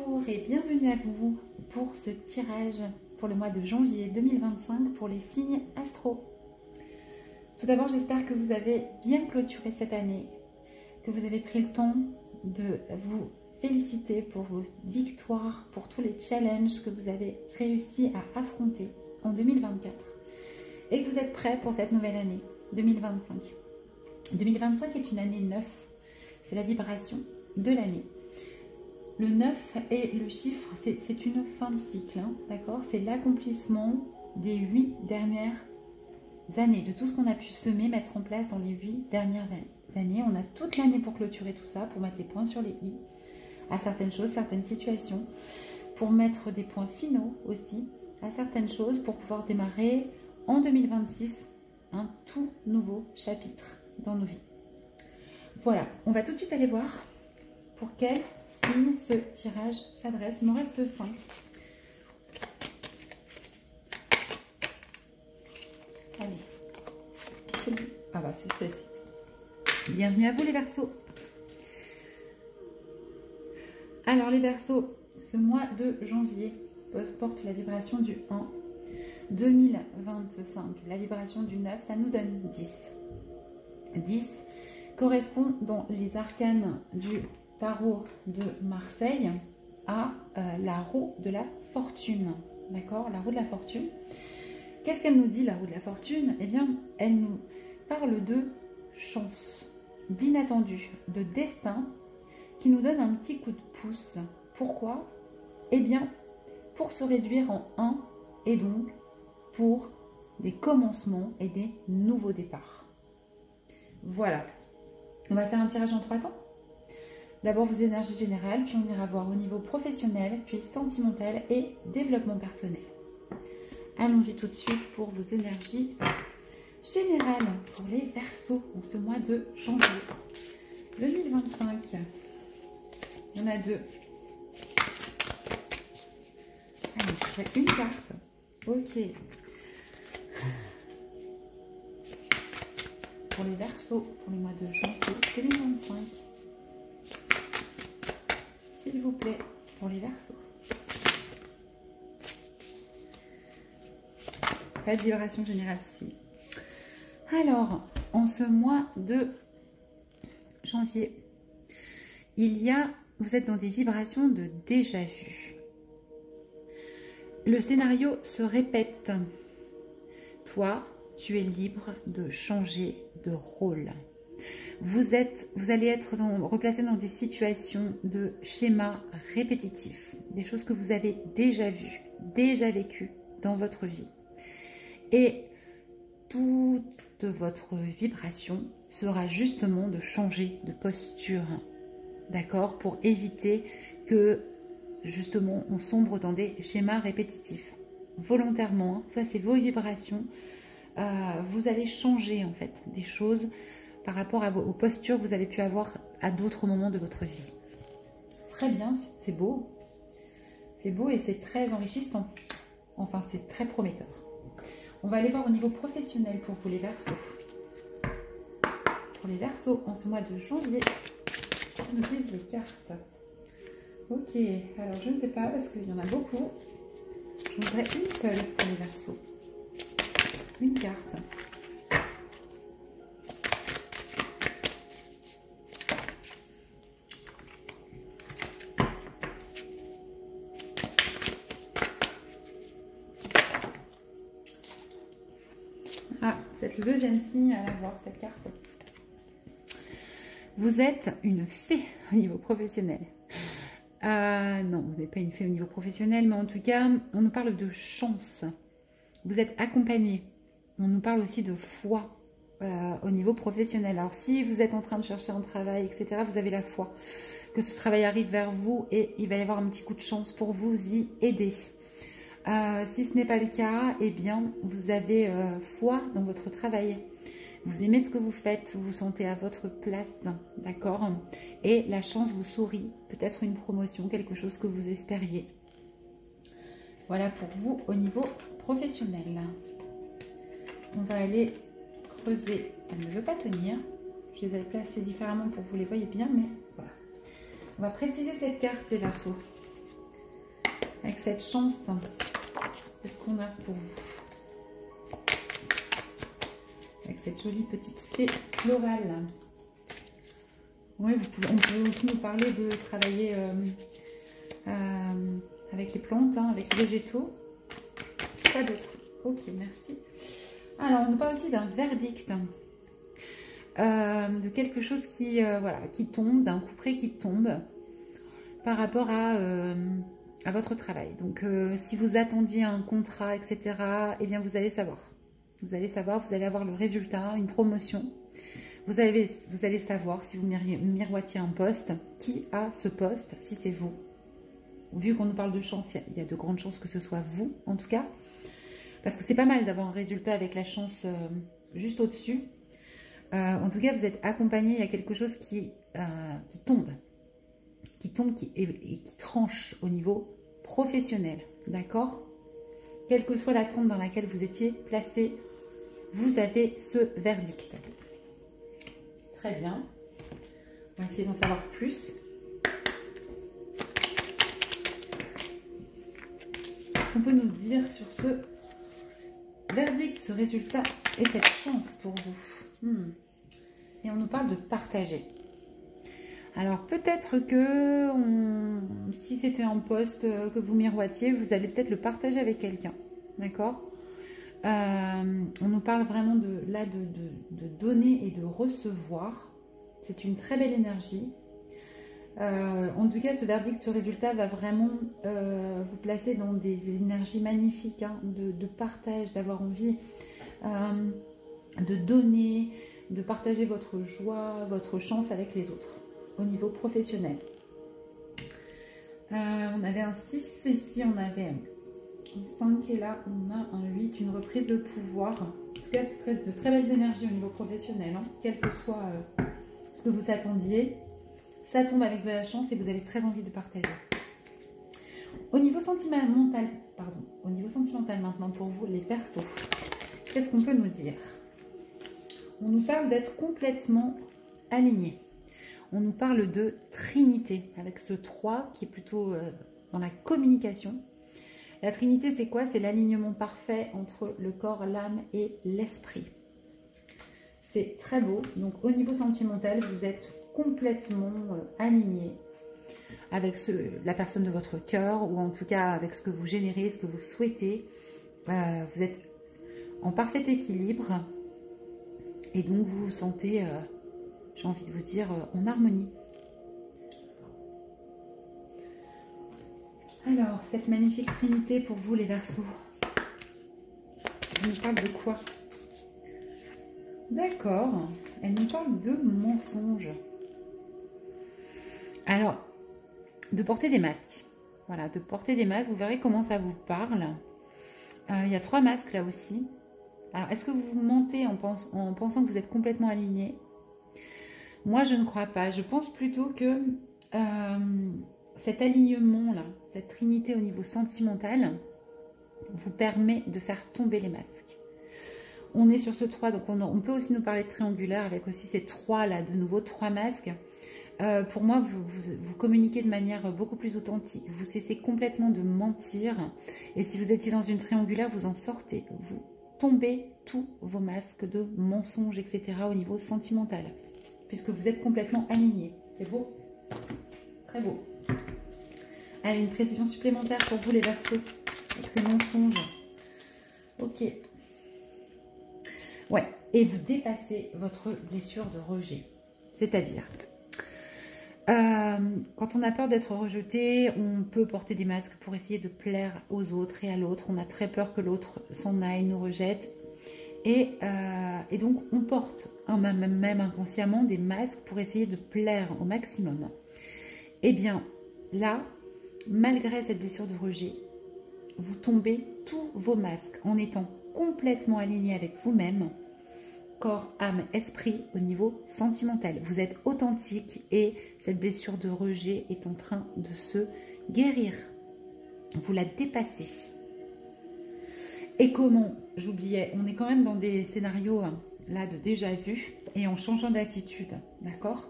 Bonjour et bienvenue à vous pour ce tirage pour le mois de janvier 2025 pour les signes astro. Tout d'abord, j'espère que vous avez bien clôturé cette année, que vous avez pris le temps de vous féliciter pour vos victoires, pour tous les challenges que vous avez réussi à affronter en 2024 et que vous êtes prêts pour cette nouvelle année 2025. 2025 est une année 9, c'est la vibration de l'année. Le 9 est le chiffre, c'est une fin de cycle, hein, d'accord? C'est l'accomplissement des 8 dernières années, de tout ce qu'on a pu semer, mettre en place dans les 8 dernières années. On a toute l'année pour clôturer tout ça, pour mettre les points sur les i à certaines choses, certaines situations, pour mettre des points finaux aussi à certaines choses, pour pouvoir démarrer en 2026 un tout nouveau chapitre dans nos vies. Voilà, on va tout de suite aller voir pour quel signe ce tirage s'adresse. Il m'en reste 5. Allez. Ah bah c'est celle-ci. Bienvenue à vous les Verseaux. Alors les Verseaux, ce mois de janvier porte la vibration du 1. 2025, la vibration du 9, ça nous donne 10. 10 correspond dans les arcanes du tarot de Marseille à la roue de la fortune. D'accord? La roue de la fortune. Qu'est-ce qu'elle nous dit, la roue de la fortune? Eh bien, elle nous parle de chance, d'inattendu, de destin qui nous donne un petit coup de pouce. Pourquoi? Eh bien, pour se réduire en 1 et donc pour des commencements et des nouveaux départs. Voilà. On va faire un tirage en 3 temps. D'abord vos énergies générales, puis on ira voir au niveau professionnel, puis sentimental et développement personnel. Allons-y tout de suite pour vos énergies générales pour les Verseaux en ce mois de janvier 2025. Il y en a 2. Allez, je fais une carte. Ok. Pour les Verseaux pour le mois de janvier 2025. S'il vous plaît, pour les Verseaux. Pas de vibration générale ici. Alors, en ce mois de janvier, vous êtes dans des vibrations de déjà-vu. Le scénario se répète. Toi, tu es libre de changer de rôle. Vous allez être replacé dans des situations de schémas répétitifs, des choses que vous avez déjà vues, déjà vécues dans votre vie. Et toute votre vibration sera justement de changer de posture, d'accord, pour éviter que justement on sombre dans des schémas répétitifs. Volontairement, ça c'est vos vibrations, vous allez changer en fait des choses par rapport aux postures que vous avez pu avoir à d'autres moments de votre vie. Très bien, c'est beau. C'est beau et c'est très enrichissant. Enfin, c'est très prometteur. On va aller voir au niveau professionnel pour vous les Verseaux. Pour les Verseaux, en ce mois de janvier, on utilise les cartes. Ok, alors je ne sais pas parce qu'il y en a beaucoup. Je voudrais une seule pour les Verseaux. Une carte. Ah, vous êtes le deuxième signe à avoir cette carte. Vous êtes une fée au niveau professionnel. Non, vous n'êtes pas une fée au niveau professionnel, mais en tout cas, on nous parle de chance. Vous êtes accompagné. On nous parle aussi de foi au niveau professionnel. Alors, si vous êtes en train de chercher un travail, etc., vous avez la foi que ce travail arrive vers vous et il va y avoir un petit coup de chance pour vous y aider. Si ce n'est pas le cas, eh bien, vous avez foi dans votre travail. Vous aimez ce que vous faites, vous vous sentez à votre place, d'accord? Et la chance vous sourit, peut-être une promotion, quelque chose que vous espériez. Voilà pour vous au niveau professionnel. On va aller creuser. Elle ne veut pas tenir. Je les ai placées différemment pour que vous les voyez bien, mais voilà. On va préciser cette carte, les Verseaux. Avec cette chance, qu'est-ce qu'on a pour vous? Avec cette jolie petite fée florale. Oui, on peut aussi nous parler de travailler avec les plantes, hein, avec les végétaux. Pas d'autre. Ok, merci. Alors, on nous parle aussi d'un verdict. De quelque chose qui, voilà, qui tombe, d'un coup près qui tombe par rapport à votre travail. Donc, si vous attendiez un contrat, etc., eh bien, vous allez savoir. Vous allez savoir, vous allez avoir le résultat, une promotion. Vous allez savoir, si vous miroitiez un poste, qui a ce poste, si c'est vous. Vu qu'on nous parle de chance, il y a de grandes chances que ce soit vous, en tout cas. Parce que c'est pas mal d'avoir un résultat avec la chance juste au-dessus. En tout cas, vous êtes accompagné, il y a quelque chose qui tombe. Et qui tranche au niveau professionnel. D'accord? Quelle que soit l'attente dans laquelle vous étiez placé, vous avez ce verdict. Très bien. On va essayer d'en savoir plus. Qu'est-ce qu'on peut nous dire sur ce verdict, ce résultat et cette chance pour vous? Et on nous parle de partager. Alors peut-être que si c'était un poste que vous miroitiez, vous allez peut-être le partager avec quelqu'un. D'accord? On nous parle vraiment de donner et de recevoir. C'est une très belle énergie. En tout cas, ce verdict, ce résultat va vraiment vous placer dans des énergies magnifiques, hein, de partage, d'avoir envie de donner, de partager votre joie, votre chance avec les autres au niveau professionnel. On avait un 6 ici, on avait un 5 et là on a un 8, une reprise de pouvoir. En tout cas, c'est de très belles énergies au niveau professionnel, hein, quel que soit ce que vous attendiez. Ça tombe avec de la chance et vous avez très envie de partager. Au niveau sentimental, maintenant pour vous les Verseaux, qu'est-ce qu'on peut nous dire? On nous parle d'être complètement aligné. On nous parle de Trinité, avec ce 3 qui est plutôt dans la communication. La Trinité, c'est quoi? C'est l'alignement parfait entre le corps, l'âme et l'esprit. C'est très beau. Donc, au niveau sentimental, vous êtes complètement aligné avec la personne de votre cœur, ou en tout cas avec ce que vous générez, ce que vous souhaitez. Vous êtes en parfait équilibre et donc vous vous sentez... j'ai envie de vous dire, en harmonie. Alors, cette magnifique trinité pour vous, les Verseaux. Elle nous parle de quoi? D'accord. Elle nous parle de mensonges. Alors, de porter des masques. Voilà, de porter des masques. Vous verrez comment ça vous parle. Il y a 3 masques là aussi. Alors, est-ce que vous mentez en pensant que vous êtes complètement aligné? Moi, je ne crois pas. Je pense plutôt que cet alignement-là, cette trinité au niveau sentimental, vous permet de faire tomber les masques. On est sur ce 3, donc on peut aussi nous parler de triangulaire avec aussi ces 3 là, de nouveau 3 masques. Pour moi, vous communiquez de manière beaucoup plus authentique. Vous cessez complètement de mentir. Et si vous étiez dans une triangulaire, vous en sortez. Vous tombez tous vos masques de mensonges, etc. au niveau sentimental. Puisque vous êtes complètement aligné. C'est beau? Très beau. Allez, une précision supplémentaire pour vous les Verseaux, avec ces mensonges. Ok. Ouais, et vous dépassez votre blessure de rejet. C'est-à-dire, quand on a peur d'être rejeté, on peut porter des masques pour essayer de plaire aux autres et à l'autre. On a très peur que l'autre s'en aille, nous rejette. Et donc, on porte, même inconsciemment, des masques pour essayer de plaire au maximum. Eh bien, là, malgré cette blessure de rejet, vous tombez tous vos masques en étant complètement aligné avec vous-même, corps, âme, esprit, au niveau sentimental. Vous êtes authentique et cette blessure de rejet est en train de se guérir. Vous la dépassez. Et comment? J'oubliais, on est quand même dans des scénarios là de déjà vu et en changeant d'attitude, d'accord?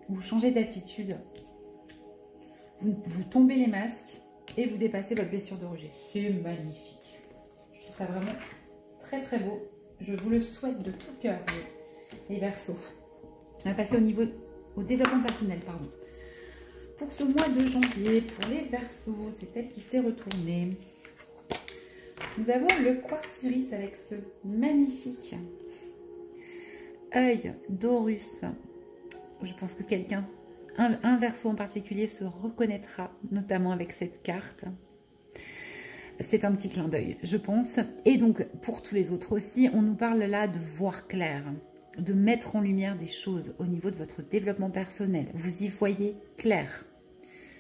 Vous changez d'attitude, vous tombez les masques et vous dépassez votre blessure de rejet. C'est magnifique. Je trouve ça vraiment très très beau. Je vous le souhaite de tout cœur, les Verseaux. On va passer au développement personnel, pardon. Pour ce mois de janvier, pour les Verseaux, c'est elle qui s'est retournée. Nous avons le quartz iris avec ce magnifique œil d'Horus. Je pense que quelqu'un, un Verseau en particulier, se reconnaîtra, notamment avec cette carte. C'est un petit clin d'œil, je pense. Et donc, pour tous les autres aussi, on nous parle là de voir clair, de mettre en lumière des choses au niveau de votre développement personnel. Vous y voyez clair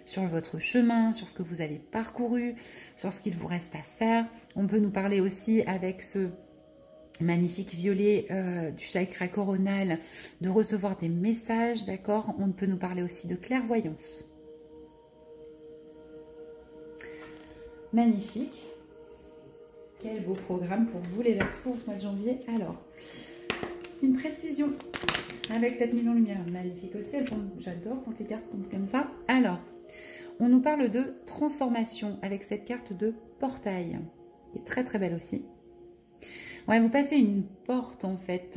sur votre chemin, sur ce que vous avez parcouru, sur ce qu'il vous reste à faire. On peut nous parler aussi avec ce magnifique violet du chakra coronal de recevoir des messages, d'accord? On peut nous parler aussi de clairvoyance. Magnifique. Quel beau programme pour vous les Verseaux ce mois de janvier. Alors, une précision avec cette mise en lumière magnifique aussi. J'adore quand les cartes tombent comme ça. Alors, on nous parle de transformation avec cette carte de portail, qui est très très belle aussi. Ouais, vous passez une porte en fait.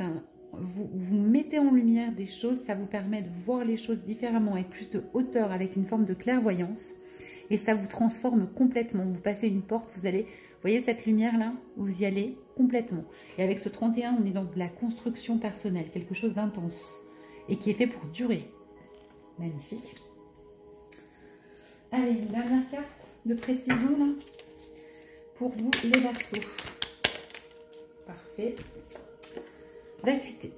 Vous mettez en lumière des choses, ça vous permet de voir les choses différemment avec plus de hauteur, avec une forme de clairvoyance. Et ça vous transforme complètement. Vous passez une porte, vous allez, vous voyez cette lumière là, vous y allez complètement. Et avec ce 31, on est dans de la construction personnelle, quelque chose d'intense et qui est fait pour durer. Magnifique. Allez, une dernière carte de précision là, pour vous les Verseaux. Parfait. Vacuité.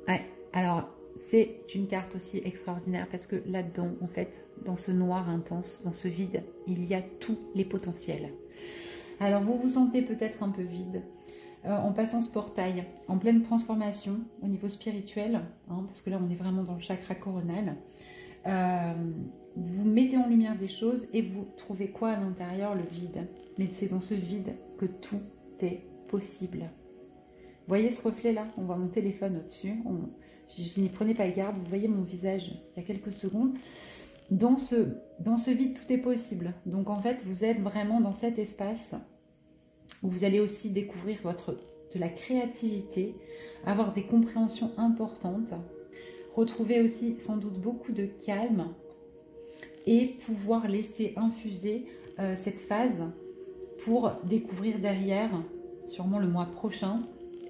Ouais, alors c'est une carte aussi extraordinaire parce que là-dedans, en fait, dans ce noir intense, dans ce vide, il y a tous les potentiels. Alors vous vous sentez peut-être un peu vide en passant ce portail, en pleine transformation au niveau spirituel, hein, parce que là on est vraiment dans le chakra coronal. Vous mettez en lumière des choses et vous trouvez quoi à l'intérieur? Le vide. Mais c'est dans ce vide que tout est possible. Vous voyez ce reflet là? On voit mon téléphone au-dessus. Je n'y prenais pas garde. Vous voyez mon visage il y a quelques secondes. Dans ce vide, tout est possible. Donc en fait, vous êtes vraiment dans cet espace où vous allez aussi découvrir de la créativité, avoir des compréhensions importantes, retrouver aussi sans doute beaucoup de calme et pouvoir laisser infuser cette phase pour découvrir derrière, sûrement le mois prochain,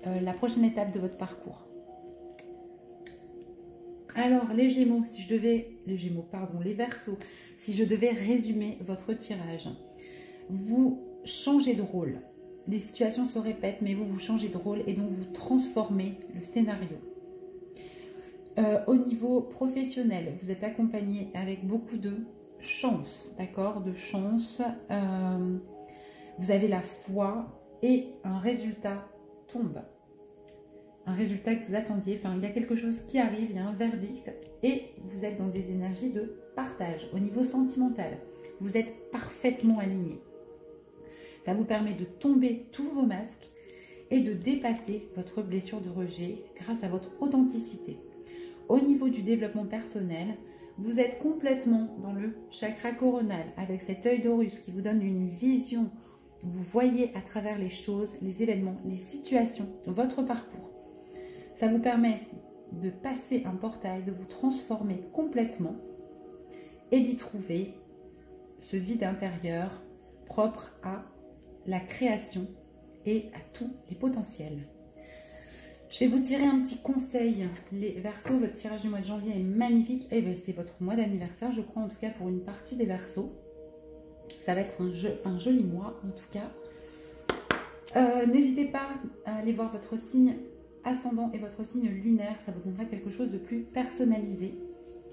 la prochaine étape de votre parcours. Alors, les Gémeaux, les Verseaux, si je devais résumer votre tirage, vous changez de rôle. Les situations se répètent, mais vous changez de rôle et donc vous transformez le scénario. Au niveau professionnel, vous êtes accompagné avec beaucoup de chance, d'accord? De chance. Vous avez la foi et un résultat tombe. Un résultat que vous attendiez. Enfin, il y a quelque chose qui arrive, il y a un verdict et vous êtes dans des énergies de partage. Au niveau sentimental, vous êtes parfaitement aligné. Ça vous permet de tomber tous vos masques et de dépasser votre blessure de rejet grâce à votre authenticité. Au niveau du développement personnel, vous êtes complètement dans le chakra coronal avec cet œil d'Horus qui vous donne une vision. Vous voyez à travers les choses, les événements, les situations, votre parcours. Ça vous permet de passer un portail, de vous transformer complètement et d'y trouver ce vide intérieur propre à la création et à tous les potentiels. Je vais vous tirer un petit conseil. Les Verseaux, votre tirage du mois de janvier est magnifique. Et bien, c'est votre mois d'anniversaire, je crois, en tout cas pour une partie des Verseaux. Ça va être un joli mois, en tout cas. N'hésitez pas à aller voir votre signe ascendant et votre signe lunaire. Ça vous donnera quelque chose de plus personnalisé.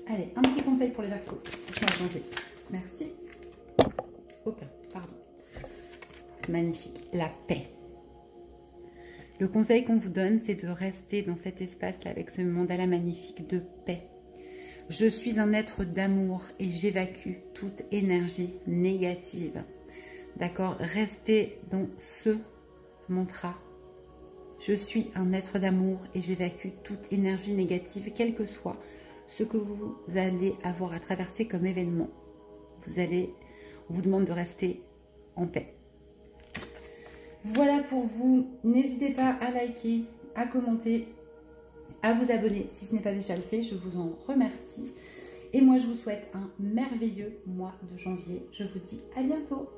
Allez, un petit conseil pour les Verseaux. Merci. Aucun, pardon. Magnifique. La paix. Le conseil qu'on vous donne, c'est de rester dans cet espace-là avec ce mandala magnifique de paix. Je suis un être d'amour et j'évacue toute énergie négative. D'accord? Restez dans ce mantra. Je suis un être d'amour et j'évacue toute énergie négative, quel que soit ce que vous allez avoir à traverser comme événement. Vous allez vous demande de rester en paix. Voilà pour vous. N'hésitez pas à liker, à commenter, à vous abonner si ce n'est pas déjà le fait. Je vous en remercie. Et moi, je vous souhaite un merveilleux mois de janvier. Je vous dis à bientôt.